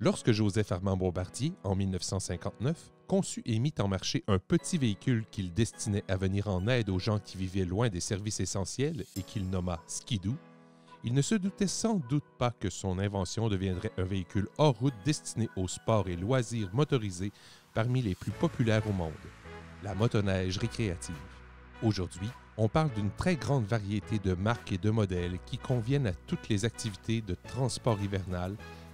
Lorsque Joseph Armand Bombardier, en 1959, conçut et mit en marché un petit véhicule qu'il destinait à venir en aide aux gens qui vivaient loin des services essentiels et qu'il nomma Skidoo, il ne se doutait sans doute pas que son invention deviendrait un véhicule hors route destiné aux sports et loisirs motorisés parmi les plus populaires au monde, la motoneige récréative. Aujourd'hui, on parle d'une très grande variété de marques et de modèles qui conviennent à toutes les activités de transport hivernal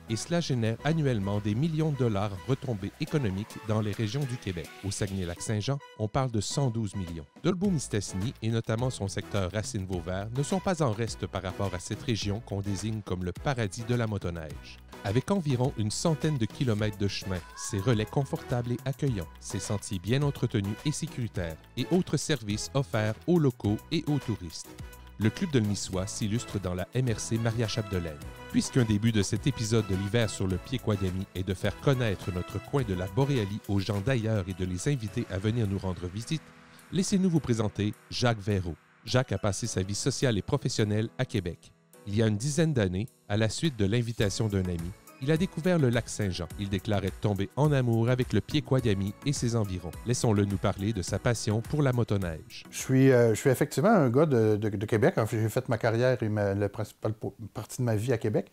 et cela génère annuellement des millions de dollars en retombées économiques dans les régions du Québec. Au Saguenay-Lac-Saint-Jean, on parle de 112 millions. Dolbeau-Mistassini et notamment son secteur Racine-Vauvert ne sont pas en reste par rapport à cette région qu'on désigne comme le paradis de la motoneige. Avec environ une centaine de kilomètres de chemin, ses relais confortables et accueillants, ses sentiers bien entretenus et sécuritaires et autres services offerts aux locaux et aux touristes. Le Club de l'Niçois s'illustre dans la MRC Maria-Chapdelaine. Puisqu'un des buts de cet épisode de l'hiver sur le Pied-Quadami est de faire connaître notre coin de la Boréalie aux gens d'ailleurs et de les inviter à venir nous rendre visite, laissez-nous vous présenter Jacques Verreau. Jacques a passé sa vie sociale et professionnelle à Québec. Il y a une dizaine d'années, à la suite de l'invitation d'un ami, il a découvert le lac Saint-Jean. Il déclarait tomber en amour avec le Pied-Quadami et ses environs. Laissons-le nous parler de sa passion pour la motoneige. Je suis effectivement un gars de Québec. En fait, j'ai fait ma carrière et la principale partie de ma vie à Québec.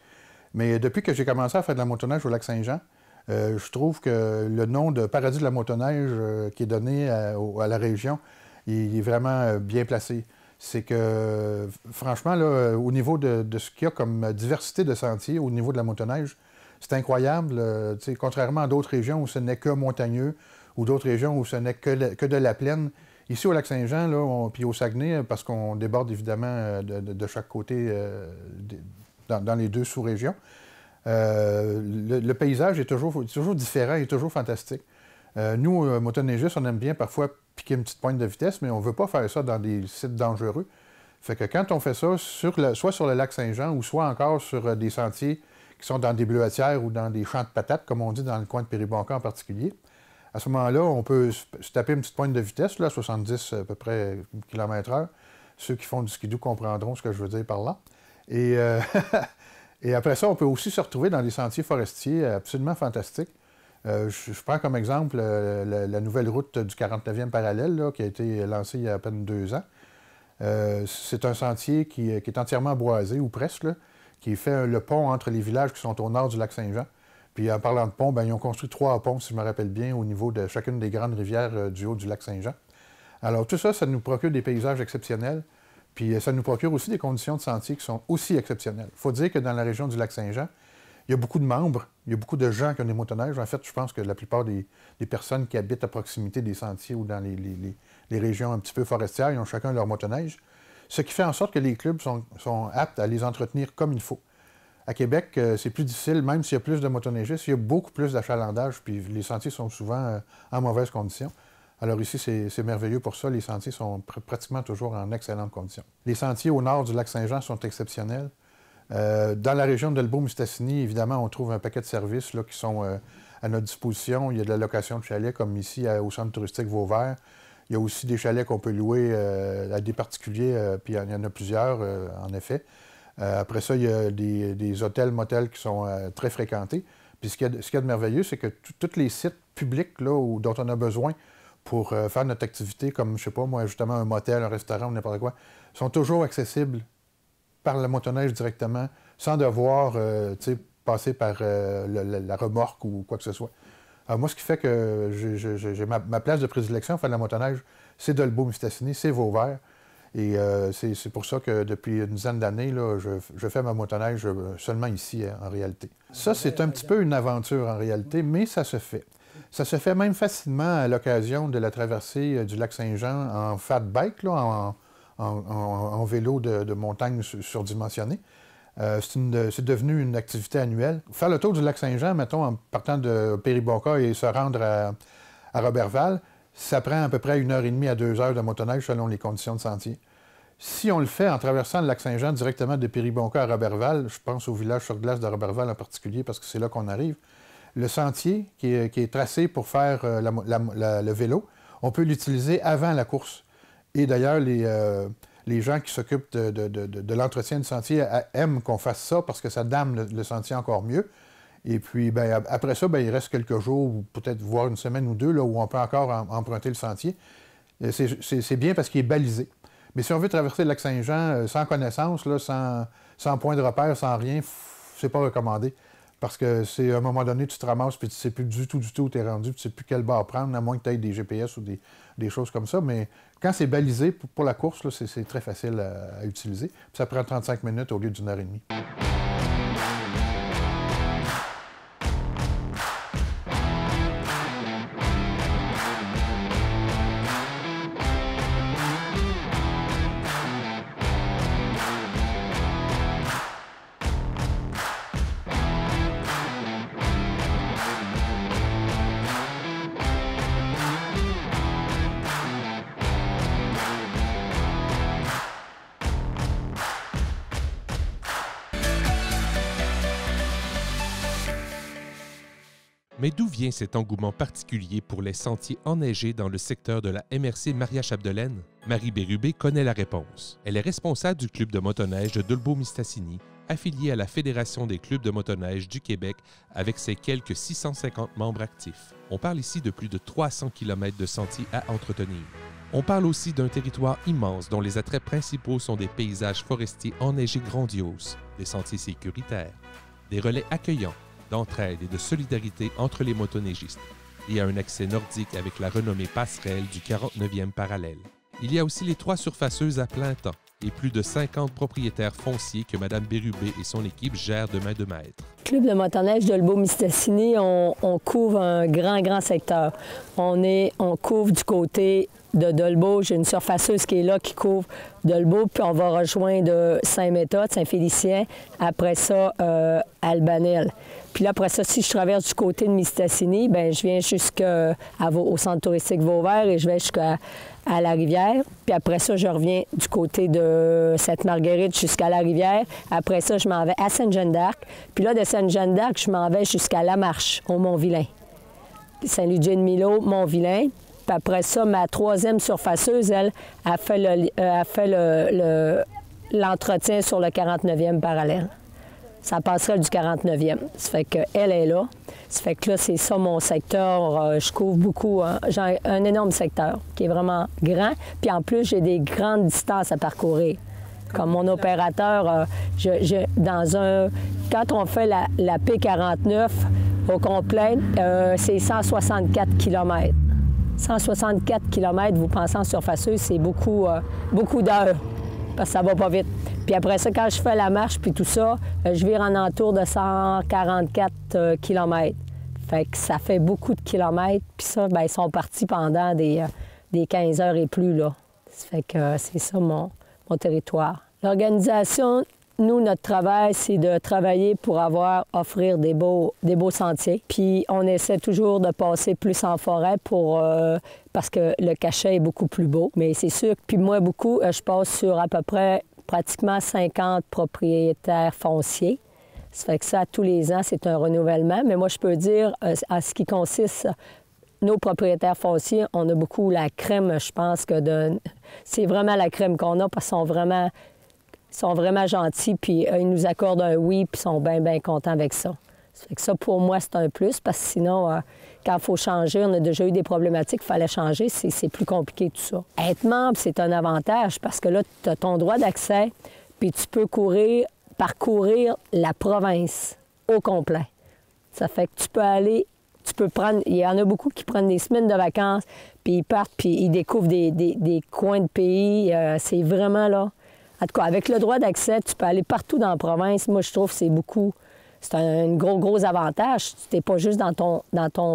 Mais depuis que j'ai commencé à faire de la motoneige au lac Saint-Jean, je trouve que le nom de paradis de la motoneige qui est donné à la région, il est vraiment bien placé. C'est que, franchement, là, au niveau de ce qu'il y a comme diversité de sentiers, au niveau de la motoneige, c'est incroyable. Contrairement à d'autres régions où ce n'est que montagneux, ou d'autres régions où ce n'est que de la plaine, ici au lac Saint-Jean, puis au Saguenay, parce qu'on déborde évidemment de chaque côté dans les deux sous-régions, le paysage est toujours différent et toujours fantastique. Nous, motoneigistes, on aime bien parfois piquer une petite pointe de vitesse, mais on ne veut pas faire ça dans des sites dangereux. Fait que quand on fait ça, soit sur le lac Saint-Jean ou soit encore sur des sentiers qui sont dans des bleuetières ou dans des champs de patates, comme on dit dans le coin de Péribonka en particulier, à ce moment-là, on peut se taper une petite pointe de vitesse, là, 70 à peu près km/h. Ceux qui font du skidoo comprendront ce que je veux dire par là. Et, et après ça, on peut aussi se retrouver dans des sentiers forestiers absolument fantastiques. Je prends comme exemple la nouvelle route du 49e parallèle là, qui a été lancée il y a à peine 2 ans. C'est un sentier qui est entièrement boisé, ou presque, là, qui fait le pont entre les villages qui sont au nord du lac Saint-Jean. Puis en parlant de pont, ils ont construit 3 ponts, si je me rappelle bien, au niveau de chacune des grandes rivières du haut du lac Saint-Jean. Alors tout ça, ça nous procure des paysages exceptionnels, puis ça nous procure aussi des conditions de sentier qui sont aussi exceptionnelles. Il faut dire que dans la région du lac Saint-Jean, il y a beaucoup de membres, il y a beaucoup de gens qui ont des motoneiges. En fait, je pense que la plupart des personnes qui habitent à proximité des sentiers ou dans les régions un petit peu forestières, ils ont chacun leur motoneige. Ce qui fait en sorte que les clubs sont aptes à les entretenir comme il faut. À Québec, c'est plus difficile, même s'il y a plus de motoneigistes, il y a beaucoup plus d'achalandage, puis les sentiers sont souvent en mauvaise condition. Alors ici, c'est merveilleux pour ça. Les sentiers sont pratiquement toujours en excellentes conditions. Les sentiers au nord du lac Saint-Jean sont exceptionnels. Dans la région de Dolbeau-Mistassini, évidemment, on trouve un paquet de services là, qui sont à notre disposition. Il y a de la location de chalets, comme ici au centre touristique Vauvert. Il y a aussi des chalets qu'on peut louer à des particuliers, puis il y en a plusieurs, en effet. Après ça, il y a des hôtels, motels qui sont très fréquentés. Puis ce qu'il y a de merveilleux, c'est que tous les sites publics là, dont on a besoin pour faire notre activité, comme, je sais pas, moi, justement, un motel, un restaurant ou n'importe quoi, sont toujours accessibles par la motoneige directement, sans devoir passer par la remorque ou quoi que ce soit. Alors moi, ce qui fait que j'ai ma place de prédilection pour faire de la motoneige, c'est Dolbeau-Mistassini, c'est Vauvert. Et c'est pour ça que depuis une dizaine d'années, je fais ma motoneige seulement ici, en réalité. Ça, c'est un petit peu une aventure en réalité, mais ça se fait. Ça se fait même facilement à l'occasion de la traversée du lac Saint-Jean en fat bike, là, en vélo de montagne surdimensionné. C'est devenu une activité annuelle. Faire le tour du lac Saint-Jean, mettons, en partant de Péribonka et se rendre à Roberval, ça prend à peu près 1h30 à 2 heures de motoneige selon les conditions de sentier. Si on le fait en traversant le lac Saint-Jean directement de Péribonka à Roberval, je pense au village sur glace de Roberval en particulier parce que c'est là qu'on arrive, le sentier qui est tracé pour faire le vélo, on peut l'utiliser avant la course. Et d'ailleurs, les gens qui s'occupent de l'entretien du sentier aiment qu'on fasse ça parce que ça dame le sentier encore mieux. Et puis, bien, après ça, bien, il reste quelques jours, ou peut-être voire une semaine ou deux, là, où on peut encore emprunter le sentier. C'est bien parce qu'il est balisé. Mais si on veut traverser le lac Saint-Jean sans connaissance, là, sans point de repère, sans rien, c'est pas recommandé. Parce que c'est à un moment donné, tu te ramasses puis tu ne sais plus du tout où tu es rendu, tu ne sais plus quel bord prendre, à moins que tu aies des GPS ou des choses comme ça. Mais quand c'est balisé pour la course, c'est très facile à utiliser. Puis ça prend 35 minutes au lieu d'une heure et demie. Mais d'où vient cet engouement particulier pour les sentiers enneigés dans le secteur de la MRC Maria-Chapdelaine? Marie Bérubé connaît la réponse. Elle est responsable du club de motoneige de Dolbeau-Mistassini, affilié à la Fédération des clubs de motoneige du Québec avec ses quelques 650 membres actifs. On parle ici de plus de 300 km de sentiers à entretenir. On parle aussi d'un territoire immense dont les attraits principaux sont des paysages forestiers enneigés grandioses, des sentiers sécuritaires, des relais accueillants, d'entraide et de solidarité entre les motoneigistes, et à un accès nordique avec la renommée passerelle du 49e parallèle. Il y a aussi les 3 surfaceuses à plein temps et plus de 50 propriétaires fonciers que Mme Bérubé et son équipe gèrent de main de maître. Club de motoneige de Dolbeau-Mistassini, on couvre un grand secteur. On couvre du côté de Dolbeau. J'ai une surfaceuse qui est là, qui couvre Dolbeau, puis on va rejoindre Saint-Méthode, Saint-Félicien, après ça, Albanel. Puis là, après ça, si je traverse du côté de Mistassini, bien, je viens jusqu'au centre touristique Vauvert et je vais jusqu'à la rivière. Puis après ça, je reviens du côté de Sainte-Marguerite jusqu'à la rivière. Après ça, je m'en vais à Sainte-Jeanne-d'Arc. Puis là, de Sainte-Jeanne-d'Arc, je m'en vais jusqu'à La Marche, au Mont-Vilain. Saint-Ludger-de-Milo, Mont-Vilain. Puis après ça, ma 3e surfaceuse, elle, a fait l'entretien sur le 49e parallèle. Ça passerait du 49e. Ça fait qu'elle est là. Ça fait que là, c'est ça mon secteur. Je couvre beaucoup. J'ai un énorme secteur qui est vraiment grand. Puis en plus, j'ai des grandes distances à parcourir. Comme mon opérateur, quand on fait la P49 au complet, c'est 164 km. 164 km, vous pensez en surfaceuse, c'est beaucoup d'heures, parce que ça va pas vite. Puis après ça, quand je fais la marche puis tout ça, je vire en entour de 144 km. Fait que ça fait beaucoup de kilomètres. Puis ça, bien, ils sont partis pendant des 15 heures et plus, là. Ça fait que c'est ça mon territoire. L'organisation, nous, notre travail, c'est de travailler pour offrir des beaux sentiers. Puis on essaie toujours de passer plus en forêt parce que le cachet est beaucoup plus beau. Mais c'est sûr que, puis moi, je passe sur à peu près pratiquement 50 propriétaires fonciers. Ça fait que ça, tous les ans, c'est un renouvellement. Mais moi, je peux dire, en ce qui consiste, nos propriétaires fonciers, on a beaucoup la crème, je pense que c'est vraiment la crème qu'on a parce qu'ils sont vraiment gentils, puis ils nous accordent un oui, puis ils sont bien contents avec ça. Ça fait que ça, pour moi, c'est un plus, parce que sinon, quand il faut changer, on a déjà eu des problématiques, il fallait changer, c'est plus compliqué tout ça. Être membre, c'est un avantage, parce que là, tu as ton droit d'accès, puis tu peux parcourir la province au complet. Ça fait que tu peux prendre, il y en a beaucoup qui prennent des semaines de vacances, puis ils partent, puis ils découvrent des coins de pays. C'est vraiment là. En tout cas, avec le droit d'accès, tu peux aller partout dans la province. Moi, je trouve que c'est un gros avantage. Tu n'es pas juste dans ton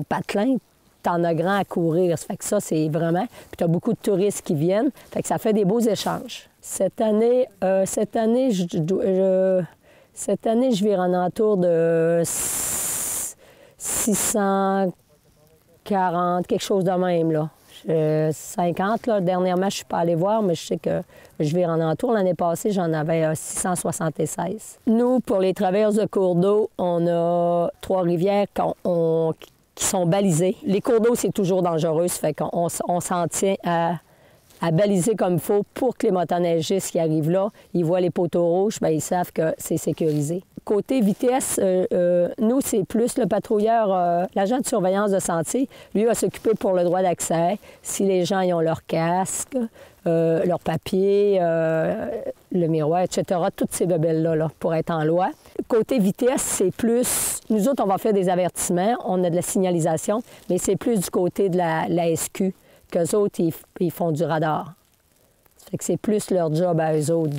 patelin, tu en as grand à courir. Ça fait que ça, c'est vraiment... Puis tu as beaucoup de touristes qui viennent. Fait que ça fait des beaux échanges. Cette année, je vire en entour de 640, quelque chose de même, là. 50, là. Dernièrement, je ne suis pas allée voir, mais je sais que je vire en entour. L'année passée, j'en avais 676. Nous, pour les traverses de cours d'eau, on a 3 rivières qui sont balisées. Les cours d'eau, c'est toujours dangereux, ça fait qu'on s'en tient à baliser comme il faut pour que les motoneigistes qui arrivent là, ils voient les poteaux rouges, bien, ils savent que c'est sécurisé. Côté vitesse, nous, c'est plus le patrouilleur, l'agent de surveillance de sentier, lui va s'occuper pour le droit d'accès, si les gens y ont leur casque, leur papier, le miroir, etc., toutes ces bebelles-là là, pour être en loi. Côté vitesse, c'est plus... Nous autres, on va faire des avertissements, on a de la signalisation, mais c'est plus du côté de la SQ qu'eux autres, ils font du radar. Ça fait que c'est plus leur job à eux autres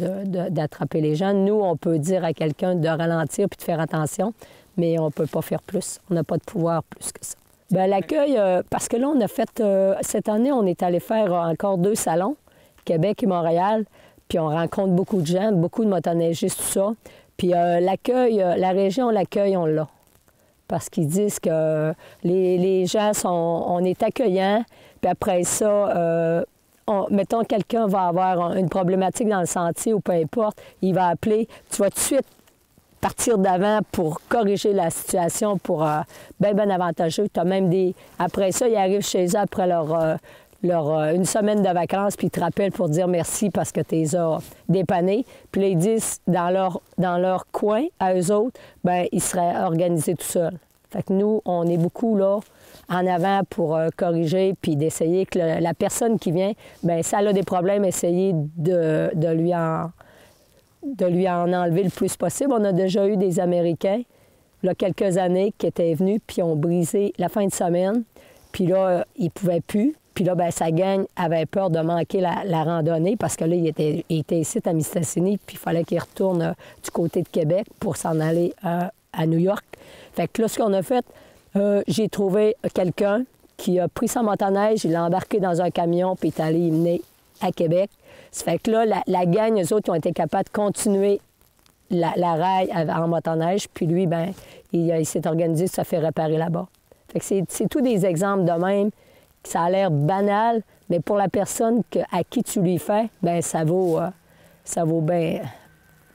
d'attraper les gens. Nous, on peut dire à quelqu'un de ralentir puis de faire attention, mais on ne peut pas faire plus. On n'a pas de pouvoir plus que ça. Bien, l'accueil, parce que là, on a fait... cette année, on est allé faire encore 2 salons, Québec et Montréal, puis on rencontre beaucoup de gens, beaucoup de motoneigistes, tout ça. Puis l'accueil, la région, l'accueil, on l'a. Parce qu'ils disent que les gens on est accueillants, puis après ça... mettons, quelqu'un va avoir une problématique dans le sentier ou peu importe, il va appeler, tu vas tout de suite partir d'avant pour corriger la situation, pour bien avantageux. Tu as même des... Après ça, ils arrivent chez eux après une semaine de vacances, puis ils te rappellent pour dire merci parce que tu les as dépannés. Puis là, ils disent, dans leur coin, à eux autres, bien, ils seraient organisés tout seuls. Fait que nous, on est beaucoup là, en avant pour corriger puis d'essayer que la personne qui vient, bien, si elle a des problèmes, essayer de lui en enlever le plus possible. On a déjà eu des Américains, là, quelques années, qui étaient venus puis ont brisé la fin de semaine. Puis là, ils ne pouvaient plus. Puis là, bien, sa gang avait peur de manquer la randonnée parce que là, il était ici à Mistassini, puis il fallait qu'il retourne du côté de Québec pour s'en aller à New York. Fait que là, ce qu'on a fait, j'ai trouvé quelqu'un qui a pris sa motoneige, il l'a embarqué dans un camion, puis il est allé y mener à Québec. Ça fait que là, la gang, eux autres, ils ont été capables de continuer la raille en motoneige, puis lui, bien, il s'est organisé, ça fait réparer là-bas. Fait que c'est tous des exemples de même. Ça a l'air banal, mais pour la personne à qui tu lui fais, bien, ça vaut bien,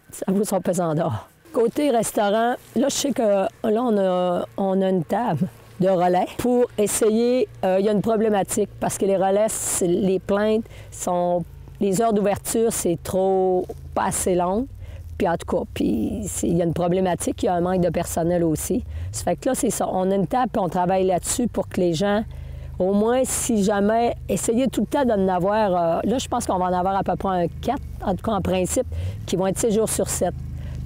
ça vaut son pesant d'or. Côté restaurant, là, je sais que là, on a une table de relais pour essayer. Il y a une problématique parce que les relais, les plaintes sont... Les heures d'ouverture, c'est pas assez long. Puis en tout cas, il y a une problématique, il y a un manque de personnel aussi. Ça fait que là, c'est ça. On a une table puis on travaille là-dessus pour que les gens... Au moins, si jamais, essayez tout le temps d'en avoir... là, je pense qu'on va en avoir à peu près un 4, en tout cas en principe, qui vont être 6 jours sur 7.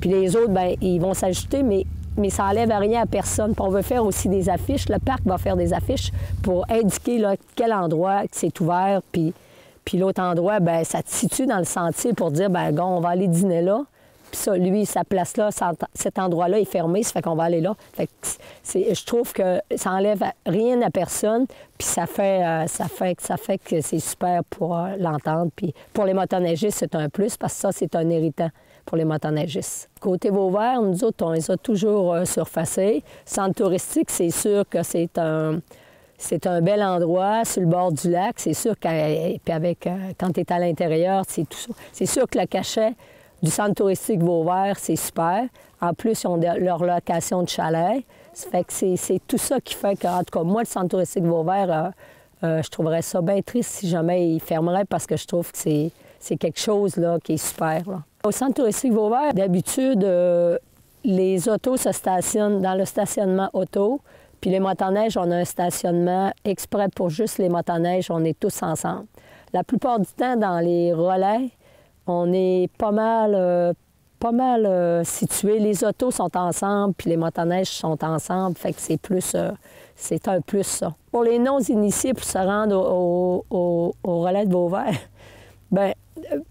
Puis les autres, bien, ils vont s'ajouter, mais ça n'enlève rien à personne. Puis on veut faire aussi des affiches. Le parc va faire des affiches pour indiquer là, quel endroit c'est ouvert. Puis l'autre endroit, bien, ça te situe dans le sentier pour dire, bien, on va aller dîner là. Puis ça, lui, sa place là, cet endroit-là est fermé, ça fait qu'on va aller là. Fait que je trouve que ça enlève rien à personne, puis ça fait que c'est super pour l'entendre. Puis pour les motoneigistes, c'est un plus, parce que ça, c'est un irritant pour les motoneigistes. Côté Vauvert, nous autres, on les a toujours surfacés. Centre touristique, c'est sûr que c'est un bel endroit sur le bord du lac. C'est sûr que, puis quand tu es à l'intérieur, c'est tout ça. C'est sûr que le cachet du centre touristique Vauvert, c'est super. En plus, ils ont leur location de chalet. Ça fait que c'est tout ça qui fait que, en tout cas, moi, le centre touristique Vauvert, je trouverais ça bien triste si jamais il fermerait parce que je trouve que c'est quelque chose là, qui est super. Là. Au centre touristique Vauvert, d'habitude, les autos se stationnent dans le stationnement auto. Puis les motoneiges, on a un stationnement exprès pour juste les motoneiges. On est tous ensemble. La plupart du temps, dans les relais, on est pas mal situés. Les autos sont ensemble, puis les motoneiges sont ensemble. Fait que c'est un plus, ça. Pour les non-initiés, pour se rendre au relais de Vauvert, bien,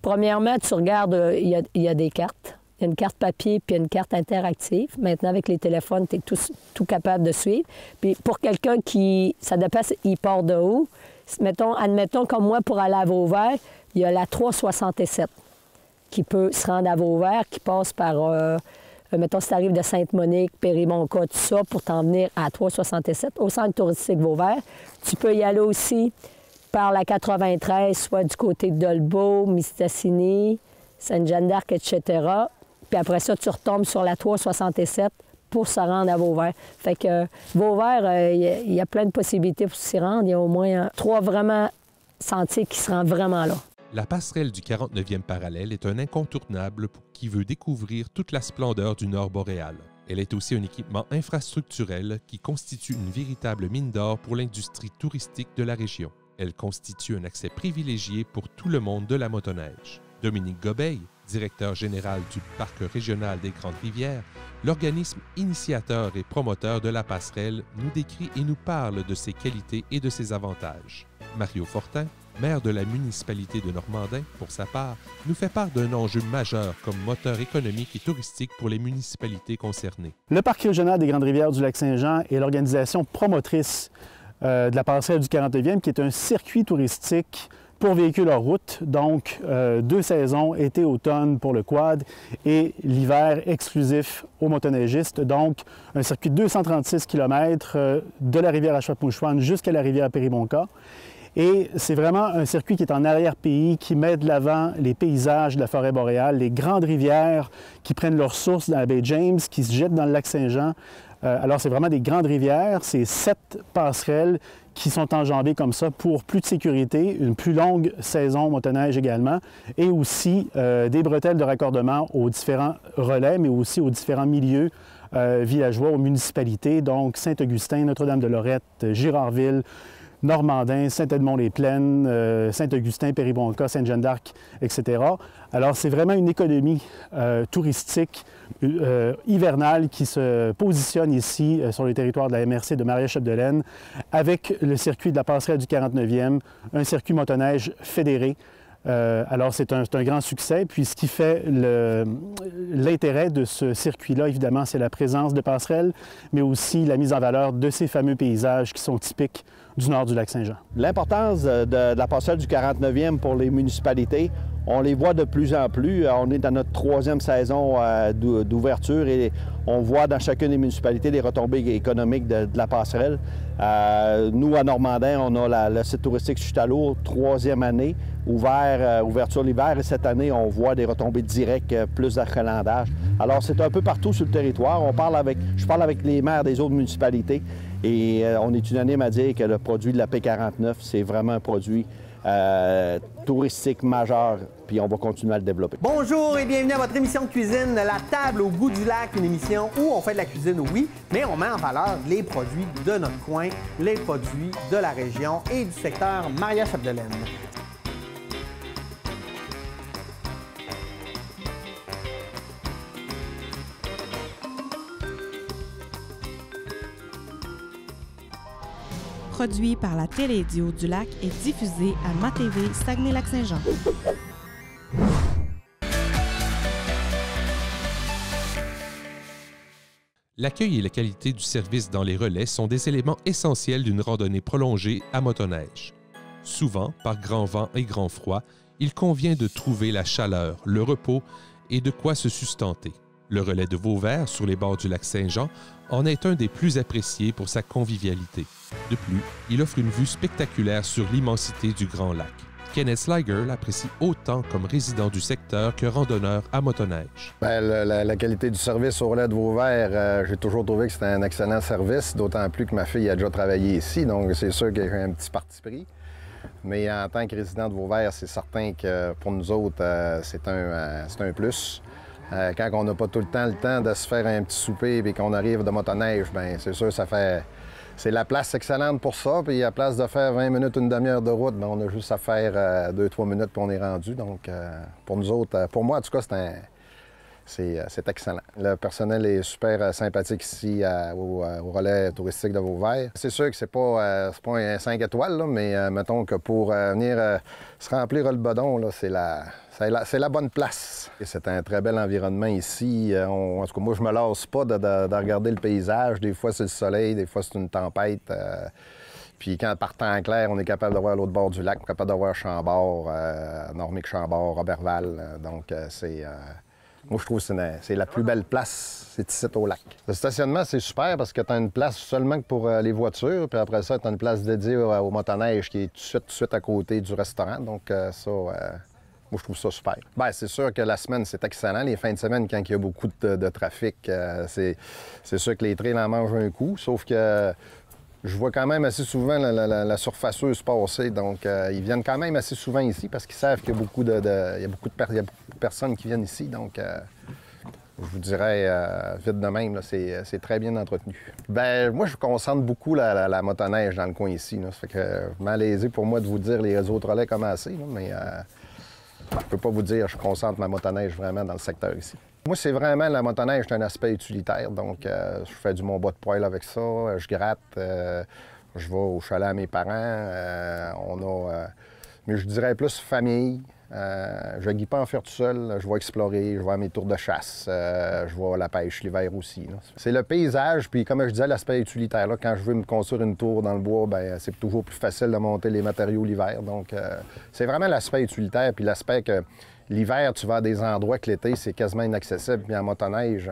premièrement, tu regardes, il y a des cartes. Il y a une carte papier puis une carte interactive. Maintenant, avec les téléphones, tu es tout capable de suivre. Puis pour quelqu'un qui, ça dépasse, il part de où? Admettons, comme moi, pour aller à Vauvert, il y a la 367 qui peut se rendre à Vauvert, qui passe par, mettons, si tu arrives de Sainte-Monique, Périmonca, tout ça, pour t'en venir à 367, au centre touristique Vauvert. Tu peux y aller aussi par la 93, soit du côté de Dolbeau, Mistassini, Sainte-Jeanne-d'Arc, etc. Puis après ça, tu retombes sur la 367 pour se rendre à Vauvert. Fait que Vauvert, il y a plein de possibilités pour s'y rendre. Il y a au moins 3 vraiment sentiers qui se rendent vraiment là. La passerelle du 49e parallèle est un incontournable pour qui veut découvrir toute la splendeur du nord boréal. Elle est aussi un équipement infrastructurel qui constitue une véritable mine d'or pour l'industrie touristique de la région. Elle constitue un accès privilégié pour tout le monde de la motoneige. Dominique Gobeil, directeur général du Parc régional des Grandes Rivières, l'organisme initiateur et promoteur de la passerelle, nous décrit et nous parle de ses qualités et de ses avantages. Mario Fortin, maire de la municipalité de Normandin, pour sa part, nous fait part d'un enjeu majeur comme moteur économique et touristique pour les municipalités concernées. Le Parc régional des Grandes Rivières du Lac-Saint-Jean est l'organisation promotrice de la passerelle du 49e, qui est un circuit touristique pour véhicules hors route, donc 2 saisons, été-automne pour le quad et l'hiver exclusif aux motoneigistes. Donc un circuit de 236 km de la rivière Achouat-Mouchouane jusqu'à la rivière Péribonka. Et c'est vraiment un circuit qui est en arrière-pays, qui met de l'avant les paysages de la forêt boréale, les grandes rivières qui prennent leur source dans la baie James, qui se jettent dans le lac Saint-Jean. Alors, c'est vraiment des grandes rivières. C'est 7 passerelles qui sont enjambées comme ça pour plus de sécurité, une plus longue saison motoneige également, et aussi des bretelles de raccordement aux différents relais, mais aussi aux différents milieux villageois, aux municipalités, donc Saint-Augustin, Notre-Dame-de-Lorette, Girardville, Normandin, Saint-Edmond-les-Plaines, Saint-Augustin, Péribonka, Sainte-Jeanne-d'Arc, etc. Alors, c'est vraiment une économie touristique hivernale qui se positionne ici sur le territoire de la MRC de Maria-Chapdelaine avec le circuit de la passerelle du 49e, un circuit motoneige fédéré. Alors, c'est un grand succès. Puis, ce qui fait l'intérêt de ce circuit-là, évidemment, c'est la présence de passerelles, mais aussi la mise en valeur de ces fameux paysages qui sont typiques du nord du lac Saint-Jean. L'importance de la passerelle du 49e pour les municipalités, on les voit de plus en plus. On est dans notre 3e saison d'ouverture et on voit dans chacune des municipalités les retombées économiques de la passerelle. Nous, à Normandin, on a le site touristique Chutalour, 3e année, ouverture l'hiver. Et cette année, on voit des retombées directes, plus d'achalandage. Alors, c'est un peu partout sur le territoire. Je parle avec les maires des autres municipalités et on est unanime à dire que le produit de la P49, c'est vraiment un produit touristique majeur, puis on va continuer à le développer. Bonjour et bienvenue à votre émission de cuisine, La Table au goût du lac, une émission où on fait de la cuisine, oui, mais on met en valeur les produits de notre coin, les produits de la région et du secteur Maria-Chapdelaine. Produit par la Télédio du Lac et diffusé à MaTV Saguenay-Lac-Saint-Jean. L'accueil et la qualité du service dans les relais sont des éléments essentiels d'une randonnée prolongée à motoneige. Souvent, par grand vent et grand froid, il convient de trouver la chaleur, le repos et de quoi se sustenter. Le relais de Vauvert, sur les bords du lac Saint-Jean, en est un des plus appréciés pour sa convivialité. De plus, il offre une vue spectaculaire sur l'immensité du Grand Lac. Kenneth Sliger l'apprécie autant comme résident du secteur que randonneur à motoneige. La qualité du service au relais de Vauvert, j'ai toujours trouvé que c'était un excellent service, d'autant plus que ma fille a déjà travaillé ici, donc c'est sûr qu'il y a un petit parti pris. Mais en tant que résident de Vauvert, c'est certain que pour nous autres, c'est un plus. Quand on n'a pas tout le temps de se faire un petit souper et qu'on arrive de motoneige, bien, c'est sûr, c'est la place excellente pour ça. Puis à la place de faire 20 minutes, une demi-heure de route, bien, on a juste à faire 2-3 minutes puis on est rendu. Donc, pour nous autres, pour moi, en tout cas, c'est excellent. Le personnel est super sympathique ici au relais touristique de Vauvert. C'est sûr que c'est pas un 5 étoiles, là, mais mettons que pour venir se remplir le bedon, là, c'est la bonne place. C'est un très bel environnement ici. En tout cas, moi, je me lasse pas de regarder le paysage. Des fois, c'est le soleil, des fois, c'est une tempête. Puis quand par temps clair, on est capable de voir l'autre bord du lac, on est capable de voir Chambord, Normique-Chambord, Roberval. Donc, moi, je trouve que c'est la plus belle place, c'est ici au lac. Le stationnement, c'est super parce que tu as une place seulement pour les voitures, puis après ça, tu as une place dédiée au motoneige qui est tout de suite à côté du restaurant. Donc, moi, je trouve ça super. Bien, c'est sûr que la semaine, c'est excellent. Les fins de semaine, quand il y a beaucoup de trafic, c'est sûr que les trails en mangent un coup. Sauf que Je vois quand même assez souvent la surfaceuse passer, donc ils viennent quand même assez souvent ici parce qu'ils savent qu'il y a beaucoup de personnes qui viennent ici, donc je vous dirais vite de même, c'est très bien entretenu. Bien, moi, je concentre beaucoup la motoneige dans le coin ici, là. Ça fait que malaisé pour moi de vous dire les autres relais commencés, là, mais je peux pas vous dire, je concentre ma motoneige vraiment dans le secteur ici. Moi, c'est vraiment la motoneige, c'est un aspect utilitaire. Donc, je fais du mon bois de poêle avec ça, je gratte, je vais au chalet à mes parents. Mais je dirais plus famille. Je ne guide pas en faire tout seul. Je vais explorer, je vais à mes tours de chasse, je vais à la pêche l'hiver aussi. C'est le paysage, puis comme je disais, l'aspect utilitaire. Là, quand je veux me construire une tour dans le bois, bien, c'est toujours plus facile de monter les matériaux l'hiver. Donc, c'est vraiment l'aspect utilitaire, puis l'aspect que l'hiver, tu vas à des endroits que l'été, c'est quasiment inaccessible. Puis en motoneige,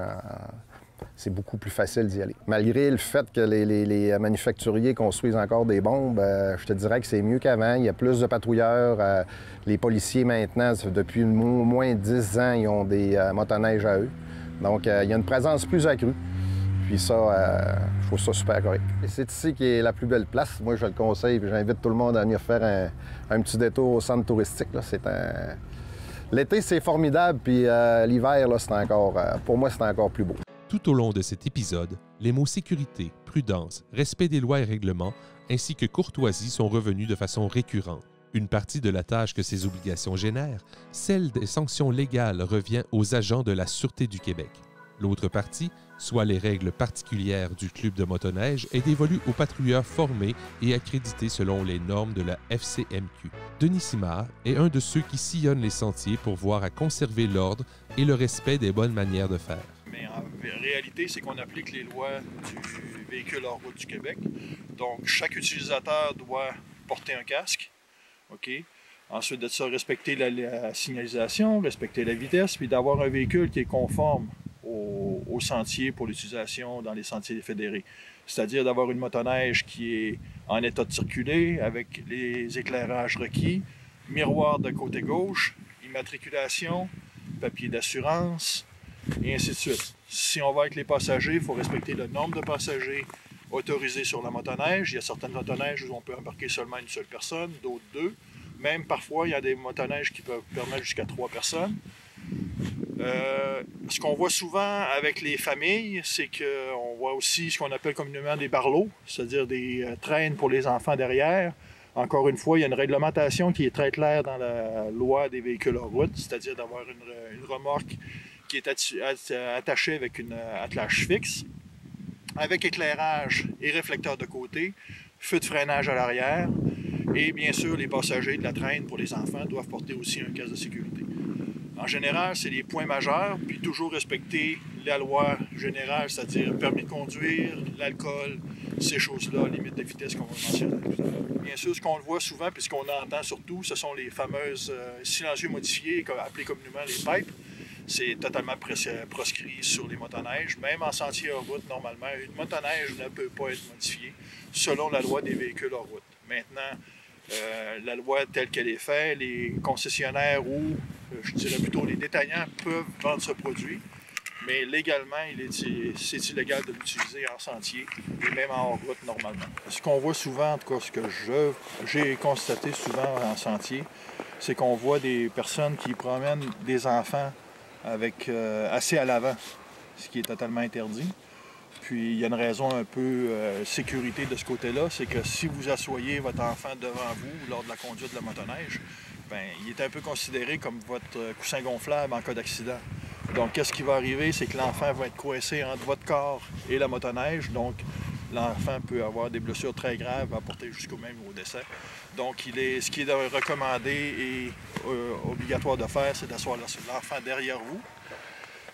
c'est beaucoup plus facile d'y aller. Malgré le fait que les manufacturiers construisent encore des bombes, je te dirais que c'est mieux qu'avant. Il y a plus de patrouilleurs. Les policiers, maintenant, depuis au moins 10 ans, ils ont des motoneiges à eux. Donc, il y a une présence plus accrue. Puis ça, je trouve ça super correct. Et c'est ici qui est la plus belle place. Moi, je le conseille, puis j'invite tout le monde à venir faire un petit détour au centre touristique. L'été, c'est formidable, puis l'hiver, là, c'est encore, pour moi, c'est encore plus beau. Tout au long de cet épisode, les mots sécurité, prudence, respect des lois et règlements, ainsi que courtoisie sont revenus de façon récurrente. Une partie de la tâche que ces obligations génèrent, celle des sanctions légales, revient aux agents de la Sûreté du Québec. L'autre partie, soit les règles particulières du club de motoneige, est dévolue aux patrouilleurs formés et accrédités selon les normes de la FCMQ. Denis Simard est un de ceux qui sillonnent les sentiers pour voir à conserver l'ordre et le respect des bonnes manières de faire. Mais en réalité, c'est qu'on applique les lois du véhicule hors route du Québec. Donc, chaque utilisateur doit porter un casque. OK? Ensuite de ça, respecter la signalisation, respecter la vitesse, puis d'avoir un véhicule qui est conforme au sentier pour l'utilisation dans les sentiers fédérés. C'est-à-dire d'avoir une motoneige qui est en état de circuler avec les éclairages requis, miroir de côté gauche, immatriculation, papier d'assurance, et ainsi de suite. Si on va avec les passagers, il faut respecter le nombre de passagers autorisés sur la motoneige. Il y a certaines motoneiges où on peut embarquer seulement une seule personne, d'autres 2. Même parfois, il y a des motoneiges qui peuvent permettre jusqu'à 3 personnes. Ce qu'on voit souvent avec les familles, c'est qu'on voit aussi ce qu'on appelle communément des barlots, c'est-à-dire des traînes pour les enfants derrière. Encore une fois, il y a une réglementation qui est très claire dans la loi des véhicules hors route, c'est-à-dire d'avoir une remorque qui est attachée avec une attelage fixe, avec éclairage et réflecteur de côté, feu de freinage à l'arrière, et bien sûr, les passagers de la traîne pour les enfants doivent porter aussi un casque de sécurité. En général, c'est les points majeurs, puis toujours respecter la loi générale, c'est-à-dire permis de conduire, l'alcool, ces choses-là, limite de vitesse qu'on va mentionner tout à l'heure. Bien sûr, ce qu'on voit souvent, puis ce qu'on entend surtout, ce sont les fameuses silencieux modifiés, appelés communément les pipes. C'est totalement proscrit sur les motoneiges. Même en sentier hors route, normalement, une motoneige ne peut pas être modifiée selon la loi des véhicules hors route. Maintenant, la loi telle qu'elle est faite, les concessionnaires ou, je dirais plutôt, les détaillants peuvent vendre ce produit, mais légalement, c'est illégal de l'utiliser en sentier et même en hors route normalement. Ce qu'on voit souvent, en tout cas, ce que j'ai constaté souvent en sentier, c'est qu'on voit des personnes qui promènent des enfants avec assez à l'avant, ce qui est totalement interdit. Puis il y a une raison un peu sécurité de ce côté-là, c'est que si vous asseyez votre enfant devant vous lors de la conduite de la motoneige, bien, il est un peu considéré comme votre coussin gonflable en cas d'accident. Donc, qu'est-ce qui va arriver, c'est que l'enfant va être coincé entre votre corps et la motoneige. Donc, l'enfant peut avoir des blessures très graves, va porter jusqu'au même au décès. Donc, ce qui est recommandé et obligatoire de faire, c'est d'asseoir l'enfant derrière vous,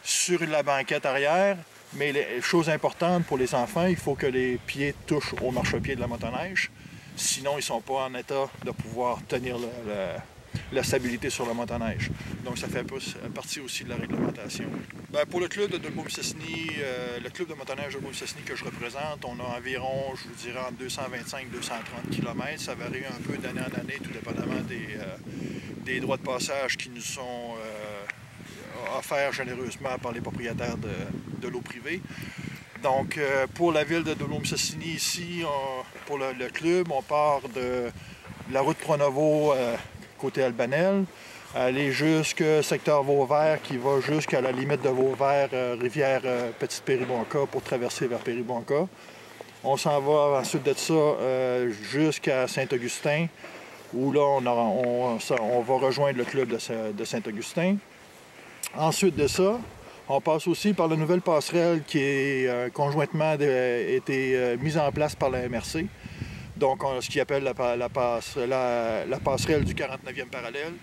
sur la banquette arrière. Mais les choses importantes pour les enfants, il faut que les pieds touchent au marchepied de la motoneige. Sinon, ils ne sont pas en état de pouvoir tenir la stabilité sur la motoneige. Donc, ça fait partie aussi de la réglementation. Bien, pour le club de Dolbeau-Mistassini, le club de motoneige de Dolbeau-Mistassini que je représente, on a environ, je vous dirais, entre 225 et 230 km. Ça varie un peu d'année en année, tout dépendamment des droits de passage qui nous sont offerts généreusement par les propriétaires de l'eau privée. Donc, pour la ville de Dolo-Mistassini, ici, pour le club, on part de la route Pronovo, côté Albanel, aller jusqu'au secteur Vauvert, qui va jusqu'à la limite de Vauvert, rivière Petite Péribonka, pour traverser vers Péribonka. On s'en va ensuite de ça jusqu'à Saint-Augustin, où là, on va rejoindre le club de Saint-Augustin. Ensuite de ça, on passe aussi par la nouvelle passerelle qui est conjointement été mise en place par la MRC. Donc, ce qu'ils appelle la passerelle du 49e parallèle,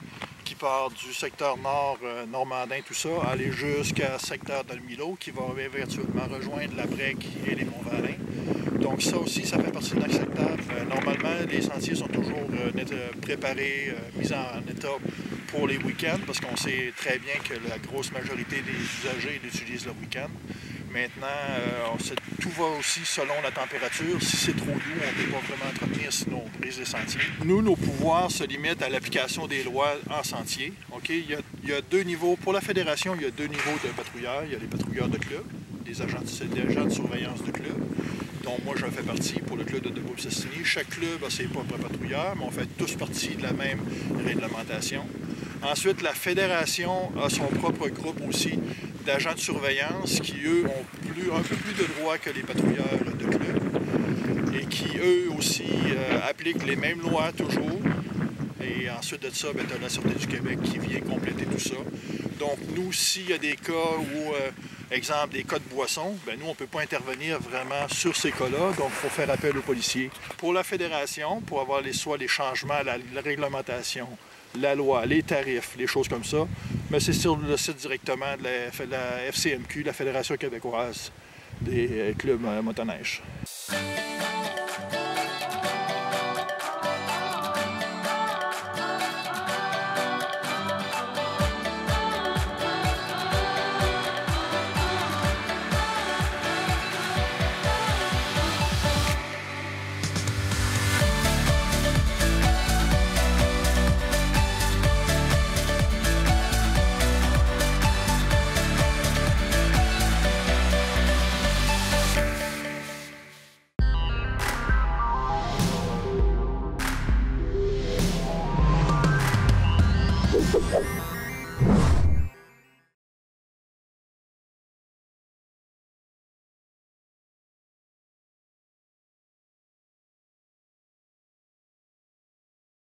qui part du secteur nord, normandin, tout ça, aller jusqu'à secteur Dolmilo, qui va éventuellement rejoindre la Brègue et les Monts-Valin. Donc ça aussi, ça fait partie de notre secteur. Normalement, les sentiers sont toujours préparés, mis en état pour les week-ends, parce qu'on sait très bien que la grosse majorité des usagers l'utilisent le week-end. Maintenant, tout va aussi selon la température. Si c'est trop doux, on ne peut pas vraiment entretenir, sinon on brise les sentiers. Nous, nos pouvoirs se limitent à l'application des lois en sentier. Okay? Il y a deux niveaux. Pour la fédération, il y a deux niveaux de patrouilleurs. Il y a les patrouilleurs de club, des agents de surveillance de club, dont moi je fais partie pour le club de Dolo-Mistassini. Chaque club a ses propres patrouilleurs, mais on fait tous partie de la même réglementation. Ensuite, la fédération a son propre groupe aussi d'agents de surveillance qui, eux, ont un peu plus de droits que les patrouilleurs de club et qui, eux aussi, appliquent les mêmes lois toujours. Et ensuite de ça, tu as la Sûreté du Québec qui vient compléter tout ça. Donc, nous, s'il y a des cas où, exemple, des cas de boissons, nous, on ne peut pas intervenir vraiment sur ces cas-là, donc il faut faire appel aux policiers. Pour la fédération, pour avoir soit les changements, la réglementation, la loi, les tarifs, les choses comme ça, mais c'est sur le site directement de la FCMQ, la Fédération québécoise des clubs motoneige.